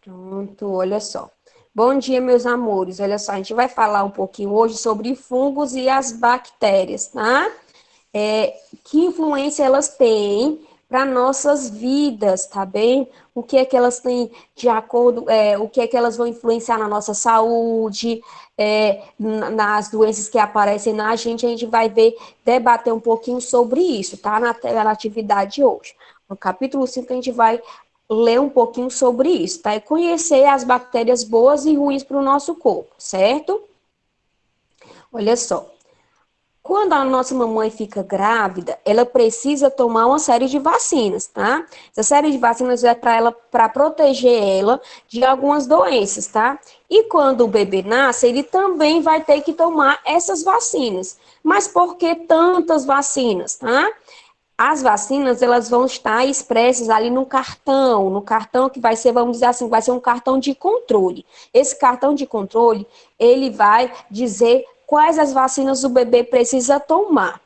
Pronto, olha só. Bom dia, meus amores. Olha só, a gente vai falar um pouquinho hoje sobre fungos e as bactérias, tá? Que influência elas têm para nossas vidas, tá bem? O que é que elas têm de acordo, o que é que elas vão influenciar na nossa saúde, nas doenças que aparecem na gente, a gente vai ver, debater um pouquinho sobre isso, tá? Na atividade de hoje. No capítulo 5 a gente vai ler um pouquinho sobre isso, tá? E conhecer as bactérias boas e ruins para o nosso corpo, certo? Olha só. Quando a nossa mamãe fica grávida, ela precisa tomar uma série de vacinas, tá? Essa série de vacinas é para ela, para proteger ela de algumas doenças, tá? E quando o bebê nasce, ele também vai ter que tomar essas vacinas. Mas por que tantas vacinas, tá? As vacinas, elas vão estar expressas ali no cartão que vai ser, vamos dizer assim, vai ser um cartão de controle. Esse cartão de controle, ele vai dizer quais as vacinas o bebê precisa tomar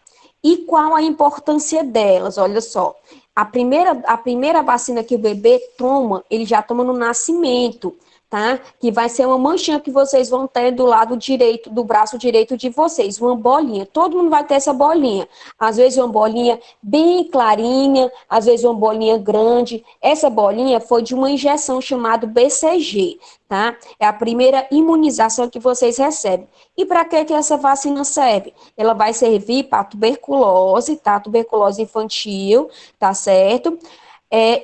e qual a importância delas. Olha só, a primeira vacina que o bebê toma, ele já toma no nascimento, tá? Que vai ser uma manchinha que vocês vão ter do lado direito, do braço direito de vocês, uma bolinha. Todo mundo vai ter essa bolinha. Às vezes uma bolinha bem clarinha, às vezes uma bolinha grande. Essa bolinha foi de uma injeção chamada BCG, tá? É a primeira imunização que vocês recebem. E para que essa vacina serve? Ela vai servir para tuberculose, tá? Tuberculose infantil, tá certo?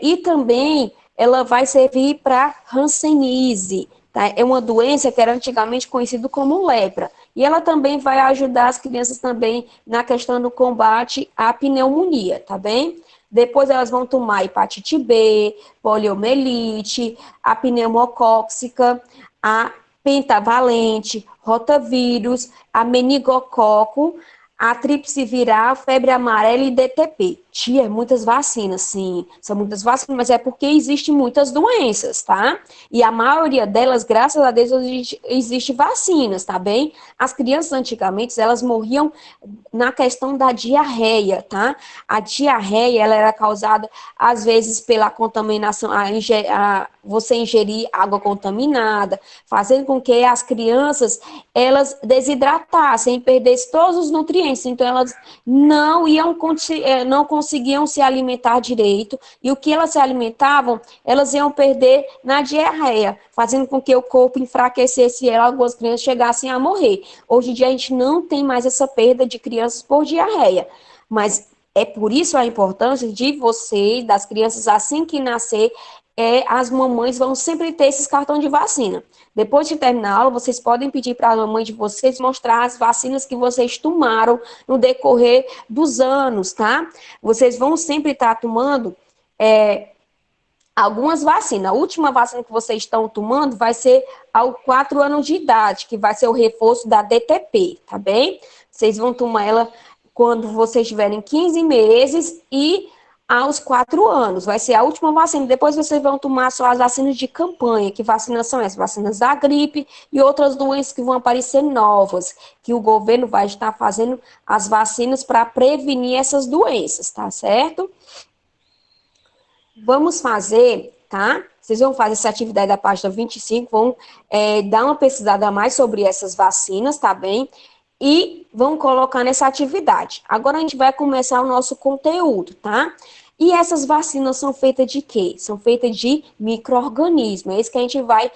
E também ela vai servir para hanseníase, tá? É uma doença que era antigamente conhecida como lepra. E ela também vai ajudar as crianças também na questão do combate à pneumonia, tá bem? Depois elas vão tomar hepatite B, poliomielite, a pneumocócica, a pentavalente, rotavírus, a meningococo, a tríplice viral, febre amarela e DTP. Tia, muitas vacinas, sim, são muitas vacinas, mas é porque existem muitas doenças, tá? E a maioria delas, graças a Deus, existe vacinas, tá bem? As crianças antigamente, elas morriam na questão da diarreia, tá? A diarreia, ela era causada, às vezes, pela contaminação, você ingerir água contaminada, fazendo com que as crianças, elas desidratassem, perdessem todos os nutrientes, então elas não conseguiam se alimentar direito, e o que elas se alimentavam, elas iam perder na diarreia, fazendo com que o corpo enfraquecesse e algumas crianças chegassem a morrer. Hoje em dia a gente não tem mais essa perda de crianças por diarreia, mas é por isso a importância de vocês, das crianças, assim que nascer, as mamães vão sempre ter esses cartões de vacina. Depois de terminar a aula, vocês podem pedir para a mamãe de vocês mostrar as vacinas que vocês tomaram no decorrer dos anos, tá? Vocês vão sempre estar tomando algumas vacinas. A última vacina que vocês estão tomando vai ser aos 4 anos de idade, que vai ser o reforço da DTP, tá bem? Vocês vão tomar ela quando vocês tiverem 15 meses e aos 4 anos. Vai ser a última vacina. Depois vocês vão tomar só as vacinas de campanha. Que vacinas são essas? Vacinas da gripe e outras doenças que vão aparecer novas, que o governo vai estar fazendo as vacinas para prevenir essas doenças, tá certo? Vamos fazer, tá? Vocês vão fazer essa atividade da página 25, vão dar uma pesquisada a mais sobre essas vacinas, tá bem? E vão colocar nessa atividade. Agora a gente vai começar o nosso conteúdo, tá? E essas vacinas são feitas de quê? São feitas de micro-organismos. É isso que a gente vai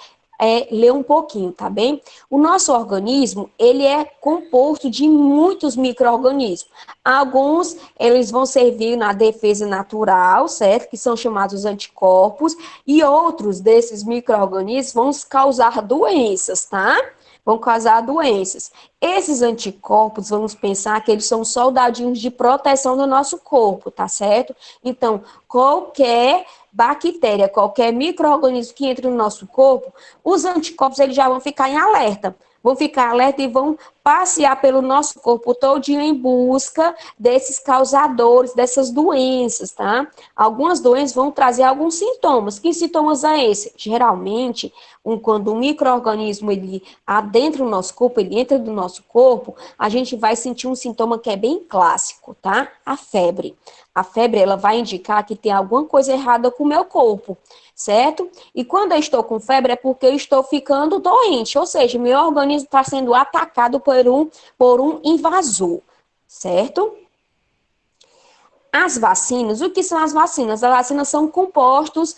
ler um pouquinho, tá bem? O nosso organismo, ele é composto de muitos micro-organismos. Alguns, eles vão servir na defesa natural, certo? Que são chamados anticorpos, e outros desses micro-organismos vão causar doenças, tá? Vão causar doenças. Esses anticorpos, vamos pensar que eles são soldadinhos de proteção do nosso corpo, tá certo? Então, qualquer bactéria, qualquer micro-organismo que entre no nosso corpo, os anticorpos eles já vão ficar em alerta. Vão ficar alerta e vão passear pelo nosso corpo todinho em busca desses causadores, dessas doenças, tá? Algumas doenças vão trazer alguns sintomas. Que sintomas é esse? Geralmente, quando um micro-organismo ele adentra o nosso corpo, ele entra no nosso corpo, a gente vai sentir um sintoma que é bem clássico, tá? A febre. A febre, ela vai indicar que tem alguma coisa errada com o meu corpo, certo? E quando eu estou com febre é porque eu estou ficando doente, ou seja, meu organismo está sendo atacado por um invasor, certo? As vacinas, o que são as vacinas? As vacinas são compostos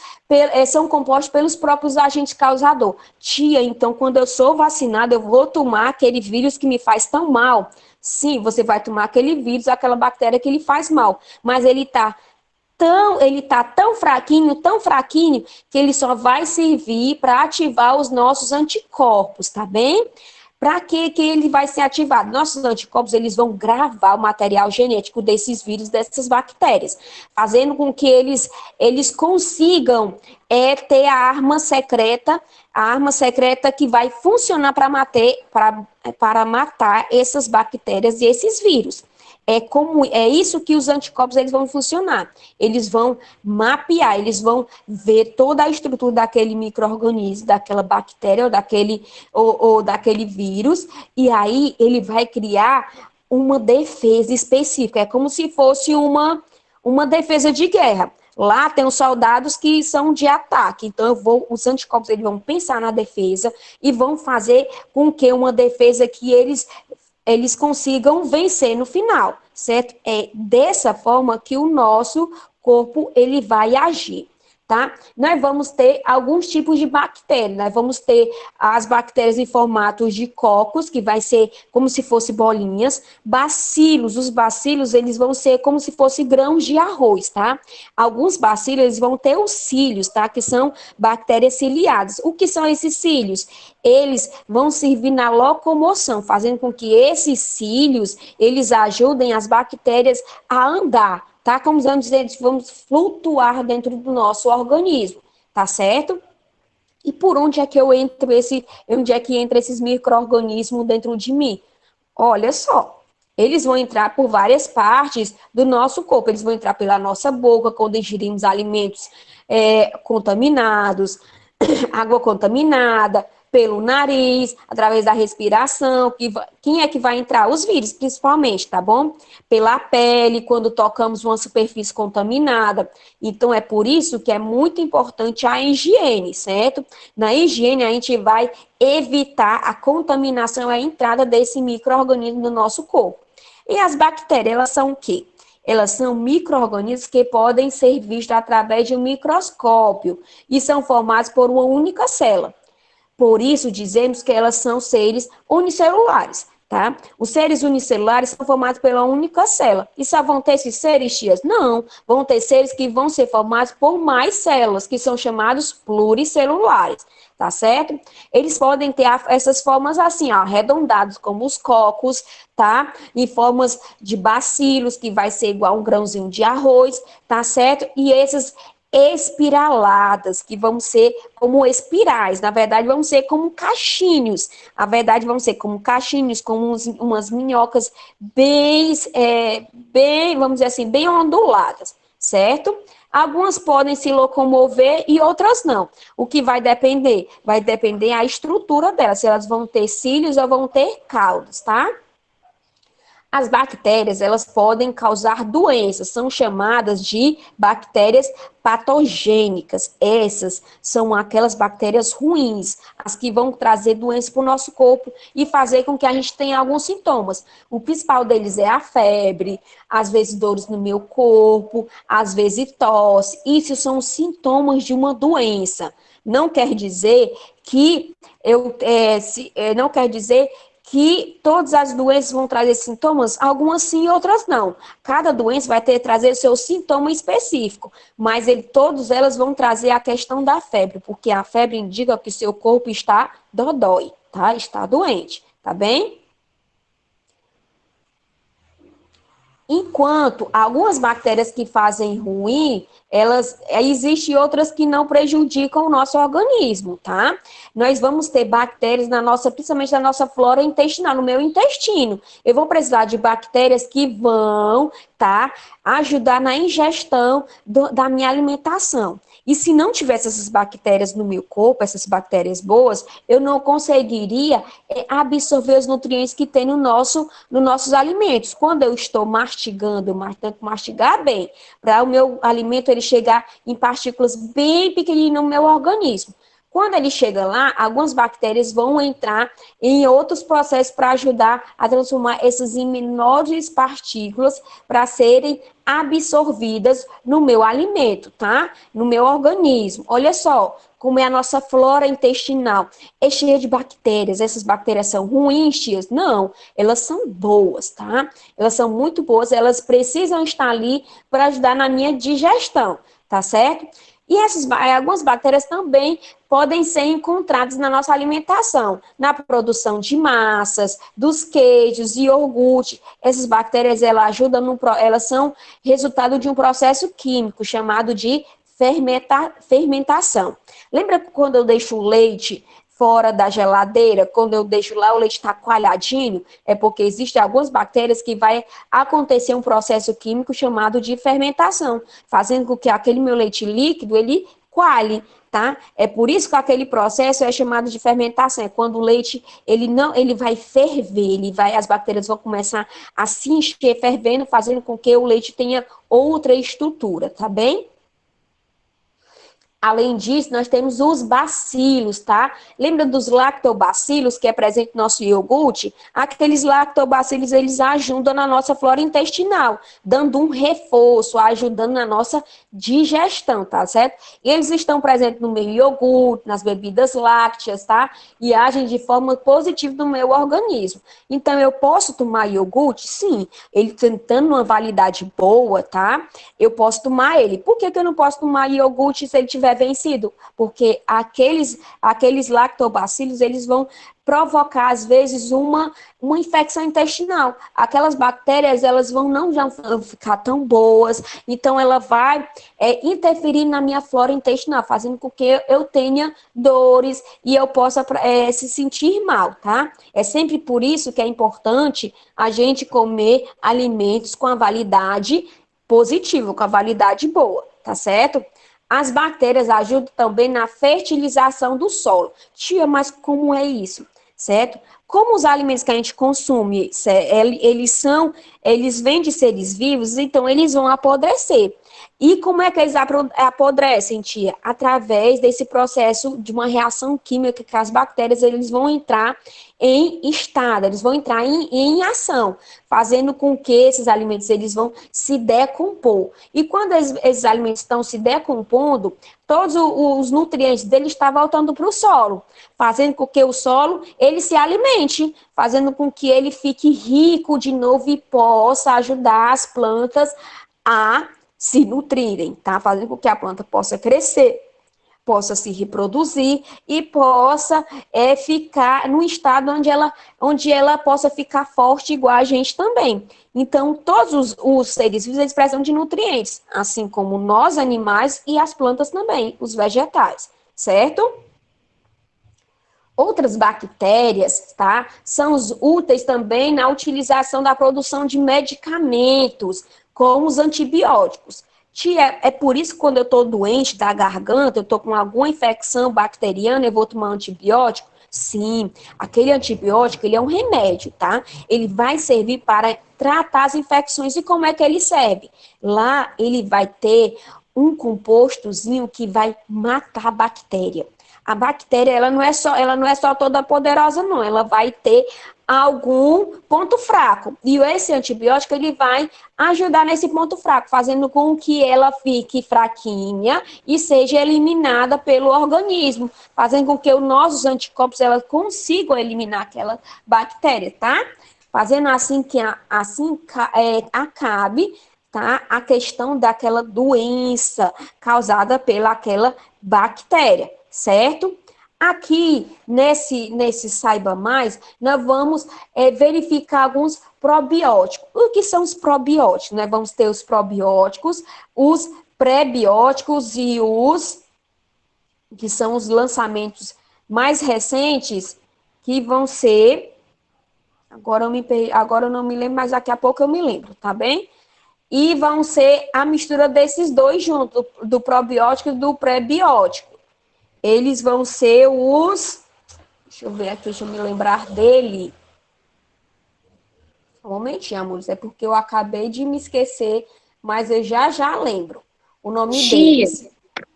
pelos próprios agentes causadores. Tia, então, quando eu sou vacinada, eu vou tomar aquele vírus que me faz tão mal? Sim, você vai tomar aquele vírus, aquela bactéria que lhe faz mal, mas ele tá tão fraquinho, que ele só vai servir para ativar os nossos anticorpos, tá bem? Para que ele vai ser ativado? Nossos anticorpos, eles vão gravar o material genético desses vírus, dessas bactérias, fazendo com que eles consigam ter a arma secreta que vai funcionar para matar essas bactérias e esses vírus. É isso que os anticorpos eles vão funcionar. Eles vão mapear, eles vão ver toda a estrutura daquele micro-organismo, daquela bactéria ou daquele vírus, e aí ele vai criar uma defesa específica. É como se fosse uma defesa de guerra. Lá tem os soldados que são de ataque, então os anticorpos eles vão pensar na defesa e vão fazer com que uma defesa que eles consigam vencer no final, certo? É dessa forma que o nosso corpo ele vai agir, tá? Nós vamos ter alguns tipos de bactérias, nós vamos ter as bactérias em formato de cocos, que vai ser como se fosse bolinhas, bacilos, os bacilos eles vão ser como se fossem grãos de arroz, tá? Alguns bacilos eles vão ter os cílios, tá? Que são bactérias ciliadas. O que são esses cílios? Eles vão servir na locomoção, fazendo com que esses cílios, eles ajudem as bactérias a andar, tá? Como vamos dizer, vamos flutuar dentro do nosso organismo, tá certo? E por onde é que onde é que entra esses micro-organismos dentro de mim? Olha só, eles vão entrar por várias partes do nosso corpo, eles vão entrar pela nossa boca, quando ingerimos alimentos contaminados, água contaminada, pelo nariz, através da respiração, quem é que vai entrar? Os vírus, principalmente, tá bom? Pela pele, quando tocamos uma superfície contaminada. Então, é por isso que é muito importante a higiene, certo? Na higiene, a gente vai evitar a contaminação, a entrada desse micro-organismo no nosso corpo. E as bactérias, elas são o quê? Elas são micro-organismos que podem ser vistos através de um microscópio e são formados por uma única célula. Por isso, dizemos que elas são seres unicelulares, tá? Os seres unicelulares são formados pela única célula. E só vão ter esses seres, tias? Não. Vão ter seres que vão ser formados por mais células, que são chamados pluricelulares, tá certo? Eles podem ter essas formas assim, ó, arredondados, como os cocos, tá? Em formas de bacilos, que vai ser igual um grãozinho de arroz, tá certo? E esses espiraladas, que vão ser como espirais, na verdade vão ser como cachinhos, na verdade vão ser como cachinhos, como umas minhocas bem, vamos dizer assim, bem onduladas, certo? Algumas podem se locomover e outras não. O que vai depender? Vai depender a estrutura delas, se elas vão ter cílios ou vão ter caudas, tá? As bactérias, elas podem causar doenças, são chamadas de bactérias patogênicas. Essas são aquelas bactérias ruins, as que vão trazer doenças para o nosso corpo e fazer com que a gente tenha alguns sintomas. O principal deles é a febre, às vezes dores no meu corpo, às vezes tosse. Isso são os sintomas de uma doença. Não quer dizer que não quer dizer que todas as doenças vão trazer sintomas, algumas sim, outras não. Cada doença vai trazer seu sintoma específico, mas todas elas vão trazer a questão da febre, porque a febre indica que seu corpo está dodói, tá? Está doente, tá bem? Enquanto algumas bactérias que fazem ruim, existem outras que não prejudicam o nosso organismo, tá? Nós vamos ter bactérias principalmente na nossa flora intestinal, no meu intestino. Eu vou precisar de bactérias que vão, tá? ajudar na ingestão da minha alimentação. E se não tivesse essas bactérias no meu corpo, essas bactérias boas, eu não conseguiria absorver os nutrientes que tem nos nossos alimentos. Quando eu estou mastigando, eu tenho que mastigar bem, para o meu alimento ele chegar em partículas bem pequeninas no meu organismo. Quando ele chega lá, algumas bactérias vão entrar em outros processos para ajudar a transformar essas em menores partículas para serem absorvidas no meu alimento, tá? No meu organismo. Olha só como é a nossa flora intestinal. É cheia de bactérias. Essas bactérias são ruins, tias? Não, elas são boas, tá? Elas são muito boas, elas precisam estar ali para ajudar na minha digestão, tá certo? E algumas bactérias também podem ser encontradas na nossa alimentação, na produção de massas, dos queijos, iogurte. Essas bactérias, elas são resultado de um processo químico chamado de fermentação. Lembra quando eu deixo o leite fora da geladeira, quando eu deixo lá o leite está coalhadinho? É porque existem algumas bactérias que vai acontecer um processo químico chamado de fermentação, fazendo com que aquele meu leite líquido, ele coalhe, tá? É por isso que aquele processo é chamado de fermentação, é quando o leite, ele vai ferver, as bactérias vão começar a se encher fervendo, fazendo com que o leite tenha outra estrutura, tá bem? Além disso, nós temos os bacilos, tá? Lembra dos lactobacilos que é presente no nosso iogurte? Aqueles lactobacilos, eles ajudam na nossa flora intestinal, dando um reforço, ajudando na nossa digestão, tá certo? E eles estão presentes no meu iogurte, nas bebidas lácteas, tá? E agem de forma positiva no meu organismo. Então, eu posso tomar iogurte? Sim. Ele tentando uma validade boa, tá? Eu posso tomar ele. Por que eu não posso tomar iogurte se ele tiver vencido? Porque aqueles lactobacilos, eles vão provocar, às vezes, uma infecção intestinal. Aquelas bactérias, elas não já ficar tão boas, então ela vai interferir na minha flora intestinal, fazendo com que eu tenha dores e eu possa se sentir mal, tá? É sempre por isso que é importante a gente comer alimentos com a validade positiva, com a validade boa, tá certo? As bactérias ajudam também na fertilização do solo. Tia, mas como é isso? Certo? Como os alimentos que a gente consome, eles vêm de seres vivos, então eles vão apodrecer. E como é que eles apodrecem, tia? Através desse processo de uma reação química que as bactérias eles vão entrar em estado, eles vão entrar em ação, fazendo com que esses alimentos eles vão se decompor. E quando esses alimentos estão se decompondo, todos os nutrientes dele estão voltando para o solo, fazendo com que o solo ele se alimente, fazendo com que ele fique rico de novo e possa ajudar as plantas a se nutrirem, tá? Fazendo com que a planta possa crescer, possa se reproduzir e possa ficar no estado onde ela possa ficar forte igual a gente também. Então, todos os seres vivos eles precisam de nutrientes, assim como nós, animais, e as plantas também, os vegetais, certo? Outras bactérias, tá? São úteis também na utilização da produção de medicamentos, como os antibióticos. Tia, é por isso que quando eu estou doente da garganta, eu estou com alguma infecção bacteriana, eu vou tomar antibiótico? Sim, aquele antibiótico, ele é um remédio, tá? Ele vai servir para tratar as infecções. E como é que ele serve? Lá, ele vai ter um compostozinho que vai matar a bactéria. A bactéria, ela não é só toda poderosa, não. Ela vai ter algum ponto fraco. E esse antibiótico, ele vai ajudar nesse ponto fraco, fazendo com que ela fique fraquinha e seja eliminada pelo organismo, fazendo com que os nossos anticorpos, elas consigam eliminar aquela bactéria, tá? Fazendo assim que acabe, tá? A questão daquela doença causada pelaquela bactéria, certo? Aqui, nesse Saiba Mais, nós vamos verificar alguns probióticos. O que são os probióticos? Nós vamos ter os probióticos, os pré-bióticos e os que são os lançamentos mais recentes, que vão ser... Agora eu não me lembro, mas daqui a pouco eu me lembro, tá bem? e vão ser a mistura desses dois juntos, do probiótico e do pré-biótico. Eles vão ser os... Deixa eu ver aqui, deixa eu me lembrar dele. Um momentinho, amores, é porque eu acabei de me esquecer, mas eu já lembro o nome Tia, deles.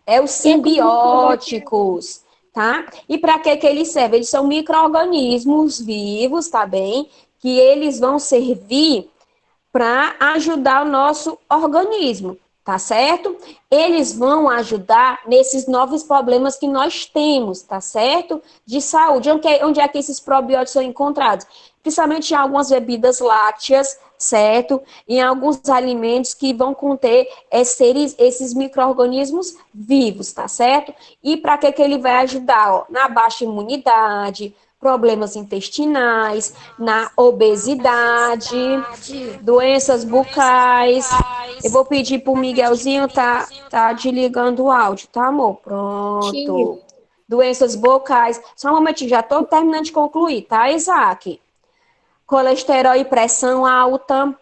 É os tem como colocar. simbióticos, tá? E para que eles servem? Eles são micro-organismos vivos, tá bem? Que eles vão servir para ajudar o nosso organismo, tá certo? Eles vão ajudar nesses novos problemas que nós temos, tá certo? De saúde. Onde é que esses probióticos são encontrados? Principalmente em algumas bebidas lácteas, certo? Em alguns alimentos que vão conter esses micro-organismos vivos, tá certo? E para que ele vai ajudar? Ó, na baixa imunidade, problemas intestinais, na obesidade, doenças bucais. Eu vou pedir pro Miguelzinho tá desligando o áudio, tá, amor? Tia, Pronto. Doenças bucais. Só um momentinho, já tô terminando de concluir, tá, Isaac? Colesterol e pressão alta,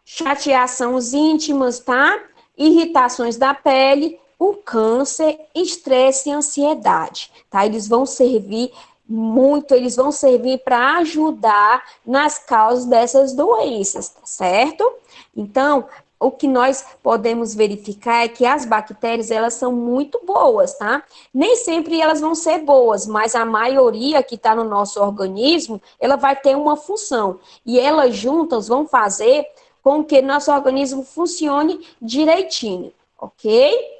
chateações íntimas, tá? Irritações da pele, o câncer, estresse e ansiedade, tá? Eles vão servir muito, eles vão servir para ajudar nas causas dessas doenças, tá certo? Então, o que nós podemos verificar é que as bactérias, elas são muito boas, tá? Nem sempre elas vão ser boas, mas a maioria que está no nosso organismo, ela vai ter uma função. E elas juntas vão fazer com que nosso organismo funcione direitinho, ok?